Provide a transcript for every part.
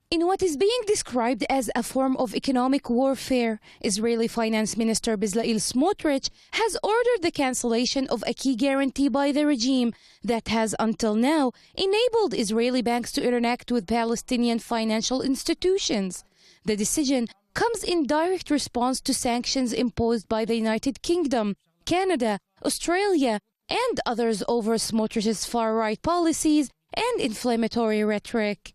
In what is being described as a form of economic warfare, Israeli Finance Minister Bezalel Smotrich has ordered the cancellation of a key guarantee by the regime that has until now enabled Israeli banks to interact with Palestinian financial institutions. The decision comes in direct response to sanctions imposed by the United Kingdom, Canada, Australia, and others over Smotrich's far-right policies and inflammatory rhetoric.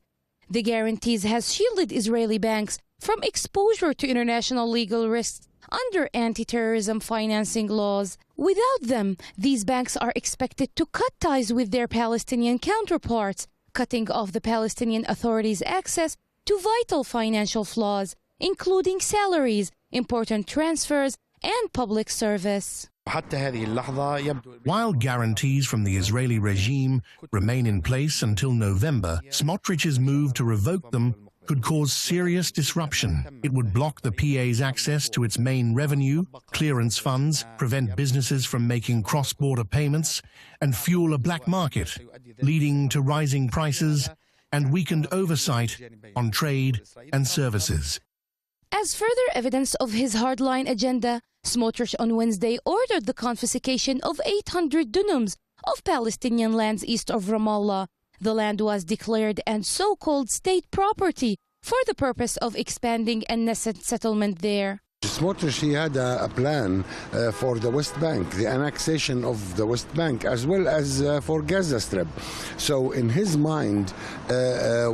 The guarantees has shielded Israeli banks from exposure to international legal risks under anti-terrorism financing laws. Without them, these banks are expected to cut ties with their Palestinian counterparts, cutting off the Palestinian Authority's access to vital financial flows, including salaries, important transfers, and public service. While guarantees from the Israeli regime remain in place until November, Smotrich's move to revoke them could cause serious disruption. It would block the PA's access to its main revenue, clearance funds, prevent businesses from making cross-border payments, and fuel a black market, leading to rising prices and weakened oversight on trade and services. As further evidence of his hardline agenda, Smotrich on Wednesday ordered the confiscation of 800 dunums of Palestinian lands east of Ramallah. The land was declared and so-called state property for the purpose of expanding a nascent settlement there. Smotrich, he had a plan for the West Bank, the annexation of the West Bank, as well as for Gaza Strip. So in his mind,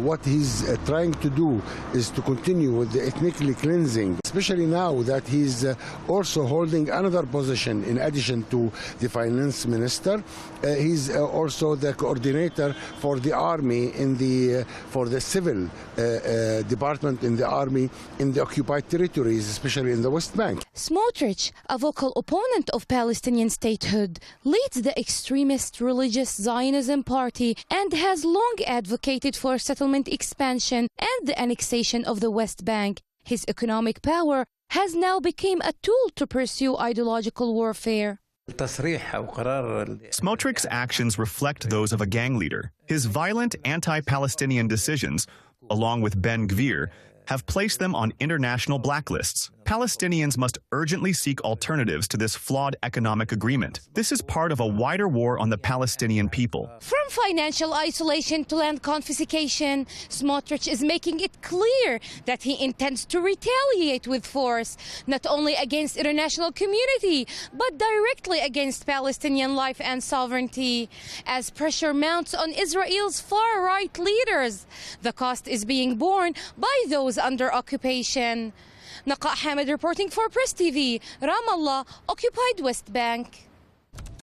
what he's trying to do is to continue with the ethnically cleansing, especially now that he's also holding another position in addition to the Finance Minister. He's also the coordinator for the army for the civil department in the army in the occupied territories, especially in the West Bank. Smotrich, a vocal opponent of Palestinian statehood, leads the extremist religious Zionism party and has long advocated for settlement expansion and the annexation of the West Bank. His economic power has now become a tool to pursue ideological warfare. Smotrich's actions reflect those of a gang leader. His violent anti-Palestinian decisions, along with Ben Gvir, have placed them on international blacklists. Palestinians must urgently seek alternatives to this flawed economic agreement. This is part of a wider war on the Palestinian people. From financial isolation to land confiscation, Smotrich is making it clear that he intends to retaliate with force, not only against international community, but directly against Palestinian life and sovereignty. As pressure mounts on Israel's far-right leaders, the cost is being borne by those under occupation. Naqa Hamid reporting for Press TV, Ramallah, occupied West Bank.